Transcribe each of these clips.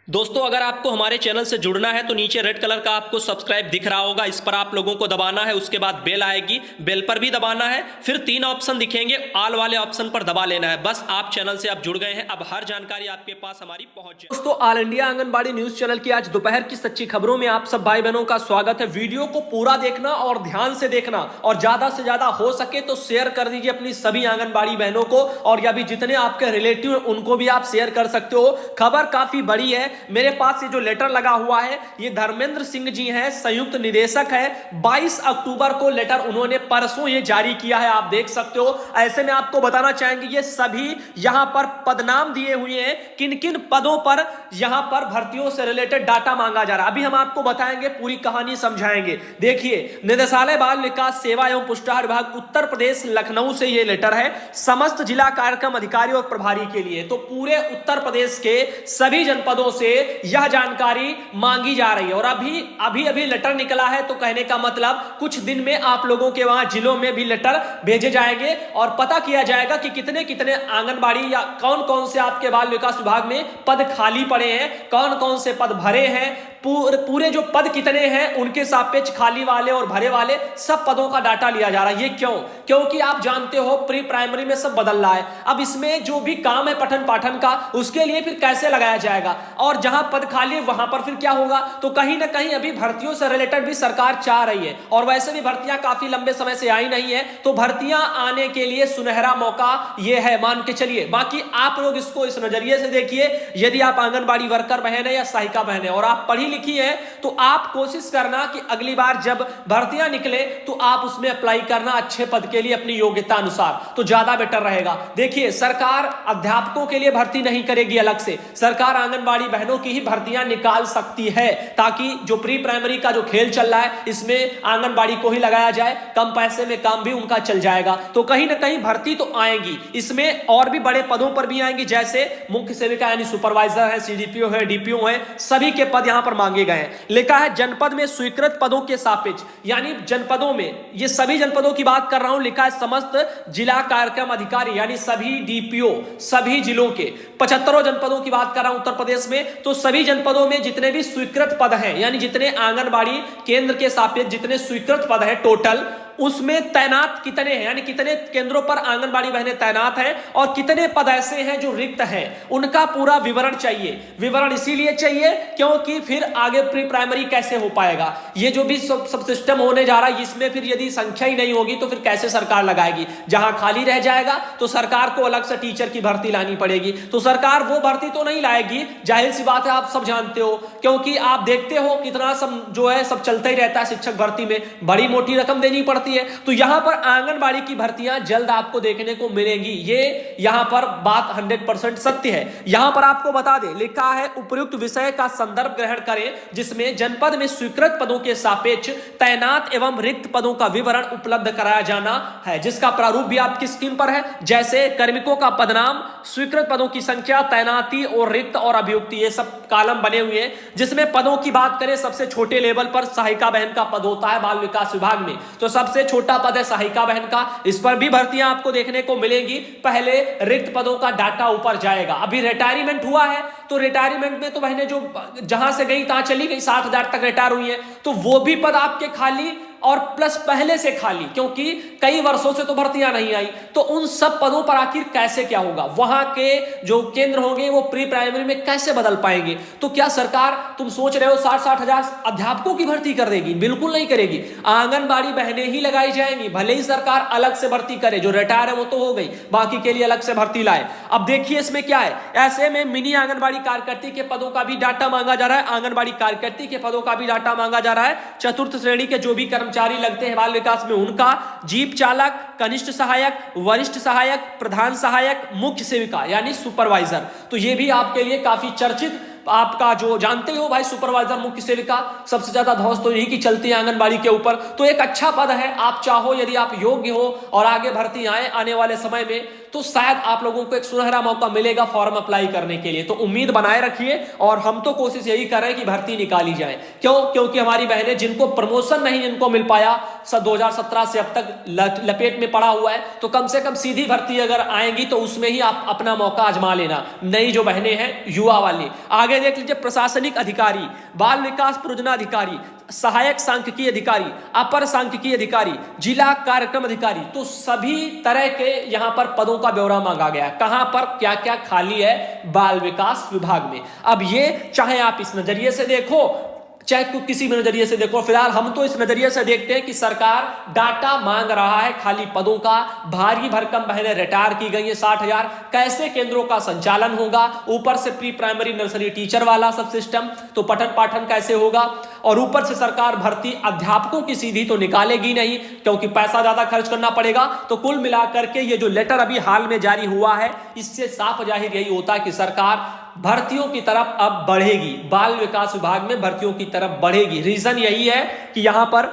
दोस्तों, अगर आपको हमारे चैनल से जुड़ना है तो नीचे रेड कलर का आपको सब्सक्राइब दिख रहा होगा, इस पर आप लोगों को दबाना है। उसके बाद बेल आएगी, बेल पर भी दबाना है। फिर 3 ऑप्शन दिखेंगे, ऑल वाले ऑप्शन पर दबा लेना है। बस आप चैनल से आप जुड़ गए हैं, अब हर जानकारी आपके पास हमारी पहुंच जाए। दोस्तों, all India anganwadi news channel की आज दोपहर की सच्ची खबरों में आप सब भाई बहनों का स्वागत है। वीडियो को पूरा देखना और ध्यान से देखना, और ज्यादा से ज्यादा हो सके तो शेयर कर दीजिए अपनी सभी आंगनबाड़ी बहनों को, और या भी जितने आपके रिलेटिव हैं उनको भी आप शेयर कर सकते हो। खबर काफी बड़ी है। मेरे पास ये जो लेटर लगा हुआ है, ये धर्मेंद्र सिंह जी हैं, संयुक्त निदेशक है। 22 अक्टूबर को लेटर उन्होंने परसों ये जारी किया है, आप देख सकते हो। ऐसे में आपको बताना चाहेंगे ये सभी यहां पर पदनाम दिए हुए हैं, किन किन पदों पर यहां पर भर्तियों से रिलेटेड डाटा मांगा जा रहा है। अभी हम आपको बताएंगे, पूरी कहानी समझाएंगे। देखिए, निदेशालय बाल विकास सेवा एवं पुष्टाहार विभाग उत्तर प्रदेश लखनऊ से ये लेटर है, समस्त जिला कार्यक्रम अधिकारी और प्रभारी के लिए। तो पूरे उत्तर प्रदेश के सभी जनपदों से यह जानकारी मांगी जा रही है, और अभी लेटर निकला है। तो कहने का मतलब कुछ दिन में आप लोगों के वहां जिलों में भी लेटर भेजे जाएंगे, और पता किया जाएगा कि कितने कितने आंगनबाड़ी या कौन कौन से आपके बाल विकास विभाग में पद खाली पड़े हैं, कौन कौन से पद भरे हैं, पूरे जो पद कितने हैं उनके सापेक्ष खाली वाले और भरे वाले सब पदों का डाटा लिया जा रहा है। ये क्यों? क्योंकि आप जानते हो प्री प्राइमरी में सब बदल रहा है। अब इसमें जो भी काम है पठन पाठन का, उसके लिए फिर कैसे लगाया जाएगा, और जहां पद खाली है वहां पर फिर क्या होगा। तो कहीं ना कहीं अभी भर्तियों से रिलेटेड भी सरकार चाह रही है, और वैसे भी भर्तियां काफी लंबे समय से आई नहीं है, तो भर्तियां आने के लिए सुनहरा मौका ये है, मान के चलिए। बाकी आप लोग इसको इस नजरिए से देखिए, यदि आप आंगनबाड़ी वर्कर बहन है या सहायिका बहन है और आप पढ़ी लिखी है, तो आप कोशिश करना कि अगली बार जब भर्तियां निकले तो आप उसमें अप्लाई करना अच्छे पद के लिए अपनी योग्यता अनुसार, तो ज्यादा बेटर रहेगा। देखिए, सरकार अध्यापकों के लिए भर्ती नहीं करेगी अलग से, सरकार आंगनबाड़ी बहनों की ही भर्तियां निकाल सकती है, ताकि जो प्री प्राइमरी का जो खेल चल रहा है इसमें आंगनबाड़ी को ही लगाया जाए, कम पैसे में काम भी उनका चल जाएगा। तो कहीं ना कहीं भर्ती तो आएगी, इसमें और भी बड़े पदों पर भी आएंगी, जैसे मुख्य सेविका यानी सुपरवाइजर है, सीडीपीओ है, डीपीओ है, सभी के पद यहां पर मांगे गए हैं। लिखा है जनपद में स्वीकृत पदों के सापेक्ष, यानी जनपदों में, ये सभी जनपदों की बात कर रहा हूं। लिखा है समस्त जिला कार्यक्रम अधिकारी, यानी सभी डीपीओ, सभी जिलों के 75 जनपदों की बात कर रहा हूं उत्तर प्रदेश में। तो सभी जनपदों में जितने भी स्वीकृत पद हैं, यानी जितने आंगनबाड़ी केंद्र के सापेक्ष जितने स्वीकृत पद हैं टोटल, उसमें तैनात कितने हैं, यानी कितने केंद्रों पर आंगनबाड़ी बहनें तैनात हैं, और कितने पद ऐसे हैं जो रिक्त हैं, उनका पूरा विवरण चाहिए। विवरण इसीलिए चाहिए क्योंकि फिर आगे प्री प्राइमरी कैसे हो पाएगा, ये जो भी सब सिस्टम होने जा रहा है, इसमें फिर यदि संख्या ही नहीं होगी तो फिर कैसे सरकार लगाएगी। जहां खाली रह जाएगा तो सरकार को अलग से टीचर की भर्ती लानी पड़ेगी। तो सरकार वो भर्ती तो नहीं लाएगी, जाहिर सी बात है, आप सब जानते हो, क्योंकि आप देखते हो कितना सब जो है सब चलता ही रहता है। शिक्षक भर्ती में बड़ी मोटी रकम देनी पड़ती है, तो यहां पर आंगनबाड़ी की भर्तियां जल्द आपको देखने को मिलेंगी। ये यहां पर बात 100% सत्य है। यहां पर आपको बता दें, लिखा है उपयुक्त विषय का संदर्भ ग्रहण करें जिसमें जनपद में स्वीकृत पदों के सापेक्ष तैनात एवं रिक्त पदों का विवरण उपलब्ध कराया जाना है, जिसका प्रारूप भी आपकी स्क्रीन पर है। जैसे कार्मिकों का पदनाम, स्वीकृत पदों की संख्या, तैनाती और रिक्त और अभियुक्ति, ये सब कॉलम बने हुए हैं। जिसमें पदों की बात करें, सबसे छोटे लेवल पर सहायिका बहन का पद होता है बाल विकास विभाग में, तो सबसे छोटा पद है सहायिका बहन का, इस पर भी भर्तियां आपको देखने को मिलेंगी। पहले रिक्त पदों का डाटा ऊपर जाएगा। अभी रिटायरमेंट हुआ है, तो रिटायरमेंट में तो बहनें जो जहां से गई तहां चली गई, 60,000 तक रिटायर हुई है, तो वो भी पद आपके खाली और प्लस पहले से खाली, क्योंकि कई वर्षों से तो भर्तियां नहीं आई। तो उन सब पदों पर आखिर कैसे क्या होगा, वहां के जो केंद्र होंगे वो प्री प्राइमरी में कैसे बदल पाएंगे। तो क्या सरकार, तुम सोच रहे हो 60-60 हजार अध्यापकों की भर्ती कर देगी? बिल्कुल नहीं करेगी, आंगनबाड़ी बहनें ही लगाई जाएंगी। भले ही सरकार अलग से भर्ती करे, जो रिटायर है वो तो हो गई, बाकी के लिए अलग से भर्ती लाए। अब देखिए इसमें क्या है, ऐसे में मिनी आंगनबाड़ी कार्यकर्ती के पदों का भी डाटा मांगा जा रहा है, आंगनबाड़ी कार्यकर्ती के पदों का भी डाटा मांगा जा रहा है। चतुर्थ श्रेणी के जो भी कर्मचारी लगते हैं बाल विकास में, उनका, जीप चालक, कनिष्ठ सहायक, वरिष्ठ सहायक, प्रधान सहायक, मुख्य सेविका यानी सुपरवाइजर, तो ये भी आपके लिए काफी चर्चित, आपका जो जानते हो भाई, सुपरवाइजर, मुख्य सेविका, सबसे ज्यादा धौंस तो यही की चलती है आंगनबाड़ी के ऊपर। तो एक अच्छा पद है, आप चाहो यदि आप योग्य हो और आगे भर्ती आए आने वाले समय में, तो शायद आप लोगों को एक सुनहरा मौका मिलेगा फॉर्म अप्लाई करने के लिए। तो उम्मीद बनाए रखिए और हम तो कोशिश यही कर रहे हैं कि भर्ती निकाली जाए। क्यों? क्योंकि हमारी बहनें जिनको प्रमोशन नहीं जिनको मिल पाया 2017 से अब तक लपेट में पड़ा हुआ है, तो कम से कम सीधी भर्ती अगर आएंगी तो उसमें ही आप अपना मौका आजमा लेना। नई जो बहनें हैं युवा वाली, आगे देख लीजिए प्रशासनिक अधिकारी, बाल विकास परियोजना अधिकारी, सहायक सांख्यिकी अधिकारी, अपर सांख्यिकी अधिकारी, जिला कार्यक्रम अधिकारी, तो सभी तरह के यहां पर पदों का ब्यौरा मांगा गया है। कहां पर क्या क्या खाली है? बाल विकास विभाग में। अब ये चाहे आप इस नजरिए से देखो चाहे किसी भी नजरिए से देखो, फिलहाल हम तो इस नजरिए से देखते हैं कि सरकार डाटा मांग रहा है खाली पदों का। भारी भरकम बहनें रिटायर की गई है 60,000। कैसे केंद्रों का संचालन होगा? ऊपर से प्री प्राइमरी नर्सरी टीचर वाला सब सिस्टम, तो पठन पाठन कैसे होगा? और ऊपर से सरकार भर्ती अध्यापकों की सीधी तो निकालेगी नहीं क्योंकि पैसा ज्यादा खर्च करना पड़ेगा। तो कुल मिलाकर के ये जो लेटर अभी हाल में जारी हुआ है, इससे साफ जाहिर यही होता है कि सरकार भर्तियों की तरफ अब बढ़ेगी, बाल विकास विभाग में भर्तियों की तरफ बढ़ेगी। रीजन यही है कि यहां पर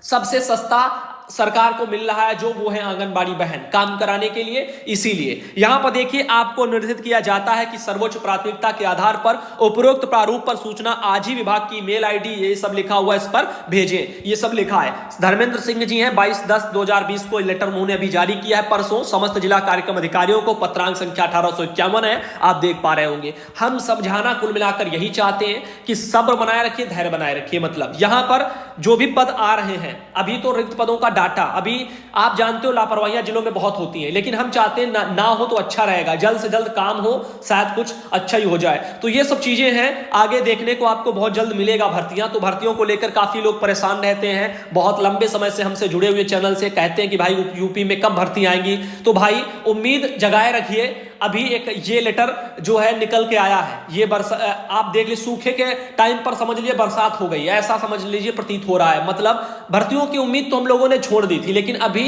सबसे सस्ता सरकार को मिल रहा है जो वो है आंगनबाड़ी बहन काम कराने के लिए। इसीलिए यहां पर देखिए आपको निर्देशित किया जाता है कि सर्वोच्च प्राथमिकता के आधार पर उपरोक्त प्रारूप पर सूचना आज ही विभाग की मेल आईडी, ये सब लिखा हुआ है, इस पर भेजें। ये सब लिखा है। धर्मेंद्र सिंह जी हैं, 22/10/2020 को लेटर उन्होंने अभी जारी किया है परसों समस्त जिला कार्यक्रम अधिकारियों को। पत्रांक संख्या 1851 है, आप देख पा रहे होंगे। हम समझाना कुल मिलाकर यही चाहते हैं कि सब्र बनाए रखिए, धैर्य बनाए रखिए। मतलब यहां पर जो भी पद आ रहे हैं, अभी तो रिक्त पदों का डाटा, अभी आप जानते हो लापरवाहियां जिलों में बहुत होती हैं, लेकिन हम चाहते हैं ना हो तो अच्छा रहेगा, जल्द से जल्द काम हो, शायद कुछ अच्छा ही हो जाए। तो ये सब चीजें हैं, आगे देखने को आपको बहुत जल्द मिलेगा भर्तियां। तो भर्तियों को लेकर काफी लोग परेशान रहते हैं, बहुत लंबे समय से हमसे जुड़े हुए चैनल से कहते हैं कि भाई यूपी में कब भर्ती आएंगी। तो भाई उम्मीद जगाए रखिए। अभी एक ये लेटर जो है निकल के आया है, ये आप देख लीजिए, सूखे के टाइम पर समझ लीजिए बरसात हो गई, ऐसा समझ लीजिए प्रतीत हो रहा है। मतलब भर्तियों की उम्मीद तो हम लोगों ने छोड़ दी थी, लेकिन अभी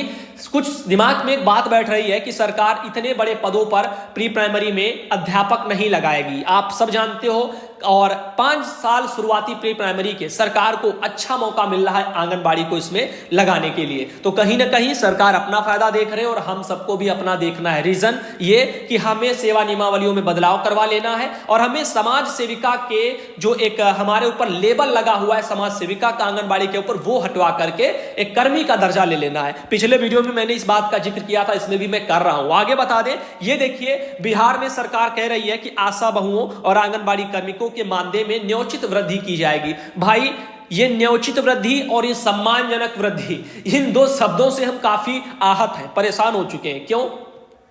कुछ दिमाग में एक बात बैठ रही है कि सरकार इतने बड़े पदों पर प्री प्राइमरी में अध्यापक नहीं लगाएगी, आप सब जानते हो। और 5 साल शुरुआती प्री प्राइमरी के सरकार को अच्छा मौका मिल रहा है आंगनबाड़ी को इसमें लगाने के लिए। तो कहीं ना कहीं सरकार अपना फायदा देख रहे हैं और हम सबको भी अपना देखना है। रीजन ये कि हमें सेवा नियमावलियों में बदलाव करवा लेना है और हमें समाज सेविका के जो एक हमारे ऊपर लेबल लगा हुआ है समाज सेविका का आंगनबाड़ी के ऊपर, वो हटवा करके एक कर्मी का दर्जा ले लेना है। पिछले वीडियो में मैंने इस बात का जिक्र किया था, इसमें भी मैं कर रहा हूं। आगे बता दें, ये देखिए बिहार में सरकार कह रही है कि आशा बहुओं और आंगनबाड़ी कार्मिकों के मानदेय में न्योचित वृद्धि की जाएगी। भाई ये न्योचित वृद्धि और ये सम्मानजनक वृद्धि, इन दो शब्दों से हम काफी आहत हैं, परेशान हो चुके हैं। क्यों?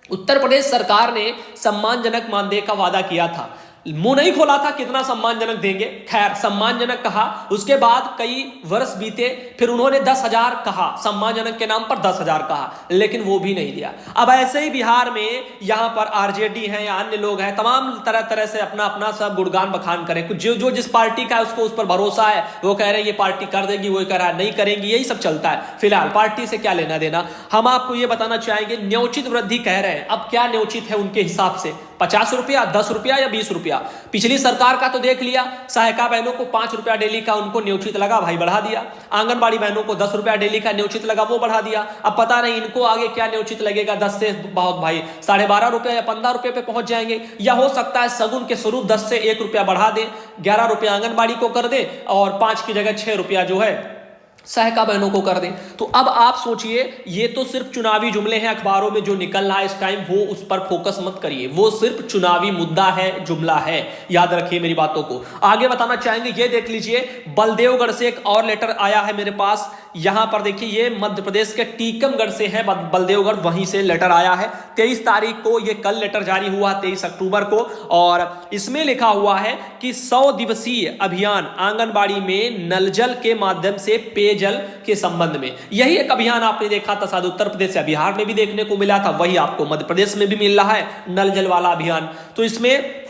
उत्तर प्रदेश सरकार ने सम्मानजनक मानदेय का वादा किया था, मुंह नहीं खोला था कितना सम्मानजनक देंगे। खैर सम्मानजनक कहा, उसके बाद कई वर्ष बीते, फिर उन्होंने 10,000 कहा, सम्मानजनक के नाम पर 10,000 कहा, लेकिन वो भी नहीं दिया। अब ऐसे ही बिहार में यहाँ पर आरजेडी है या अन्य लोग हैं, तमाम तरह तरह से अपना अपना सब गुणगान बखान करें। कुछ जो जिस पार्टी का है उसको उस पर भरोसा है, वो कह रहे हैं ये पार्टी कर देगी, वो कह रहा है नहीं करेंगी, यही सब चलता है। फिलहाल पार्टी से क्या लेना देना। हम आपको ये बताना चाहेंगे, न्योचित वृद्धि कह रहे हैं, अब क्या न्योचित है उनके हिसाब से? 50 रुपया, 10 रुपया या 20 रुपया? पिछली सरकार का तो देख लिया, सहायिका बहनों को 5 रुपया डेली का उनको न्योचित लगा, भाई बढ़ा दिया। आंगनबाड़ी बहनों को 10 रुपया डेली का न्योचित लगा, वो बढ़ा दिया। अब पता नहीं इनको आगे क्या न्योचित लगेगा, 10 से बहुत भाई 12.5 रुपया या 15 रुपये पे पहुंच जाएंगे। या हो सकता है सगुन के स्वरूप 10 से 1 रुपया बढ़ा दे, 11 रुपया आंगनबाड़ी को कर दे और 5 की जगह 6 रुपया जो है सहायिका बहनों को कर दें। तो अब आप सोचिए, ये तो सिर्फ चुनावी जुमले हैं अखबारों में जो निकल रहा है इस टाइम, वो उस पर फोकस मत करिए, वो सिर्फ चुनावी मुद्दा है, जुमला है, याद रखिए मेरी बातों को। आगे बताना चाहेंगे, ये देख लीजिए बलदेवगढ़ से एक और लेटर आया है मेरे पास। यहां पर देखिए, ये मध्य प्रदेश के टीकमगढ़ से है बलदेवगढ़, वहीं से लेटर आया है 23 तारीख को। ये कल लेटर जारी हुआ 23 अक्टूबर को, और इसमें लिखा हुआ है कि 100 दिवसीय अभियान आंगनबाड़ी में नल जल के माध्यम से पेयजल के संबंध में। यही एक अभियान आपने देखा था शायद उत्तर प्रदेश या बिहार में भी देखने को मिला था, वही आपको मध्य प्रदेश में भी मिल रहा है, नल जल वाला अभियान। तो इसमें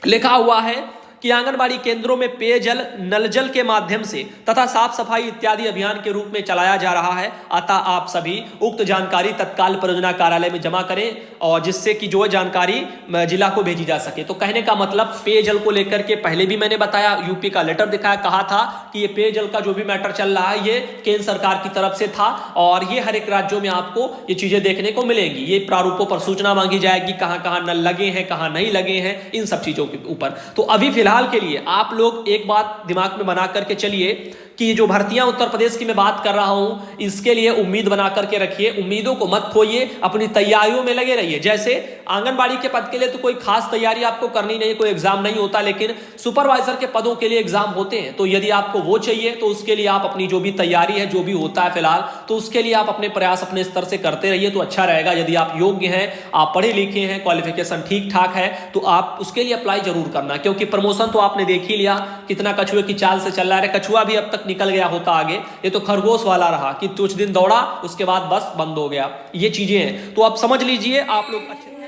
लिखा हुआ है कि आंगनबाड़ी केंद्रों में पेयजल नल जल के माध्यम से तथा साफ सफाई इत्यादि अभियान के रूप में चलाया जा रहा है। अतः आप सभी उक्त जानकारी तत्काल परियोजना कार्यालय में जमा करें और जिससे कि जो जानकारी जिला को भेजी जा सके। तो कहने का मतलब पेयजल को लेकर के पहले भी मैंने बताया, यूपी का लेटर दिखाया, कहा था कि ये पेयजल का जो भी मैटर चल रहा है ये केंद्र सरकार की तरफ से था और ये हर एक राज्यों में आपको ये चीजें देखने को मिलेंगी। ये प्रारूपों पर सूचना मांगी जाएगी, कहां कहां नल लगे हैं, कहां नहीं लगे हैं, इन सब चीजों के ऊपर। तो अभी फिलहाल के लिए आप लोग एक बात दिमाग में बना करके चलिए कि जो भर्तियां उत्तर प्रदेश की मैं बात कर रहा हूं, इसके लिए उम्मीद बना करके रखिए, उम्मीदों को मत खोइए, अपनी तैयारियों में लगे रहिए। जैसे आंगनबाड़ी के पद के लिए तो कोई खास तैयारी आपको करनी नहीं, कोई एग्जाम नहीं होता, लेकिन सुपरवाइजर के पदों के लिए एग्जाम होते हैं। तो यदि आपको वो चाहिए तो उसके लिए आप अपनी जो भी तैयारी है, जो भी होता है फिलहाल, तो उसके लिए आप अपने प्रयास अपने स्तर से करते रहिए तो अच्छा रहेगा। यदि आप योग्य हैं, आप पढ़े लिखे हैं, क्वालिफिकेशन ठीक ठाक है, तो आप उसके लिए अप्लाई जरूर करना, क्योंकि प्रमोशन तो आपने देख ही लिया कितना कछुए की चाल से चल रहा है। कछुआ भी अब तक निकल गया होता आगे, ये तो खरगोश वाला रहा कि कुछ दिन दौड़ा उसके बाद बस बंद हो गया। ये चीजें हैं, तो आप समझ लीजिए आप लोग अच्छे।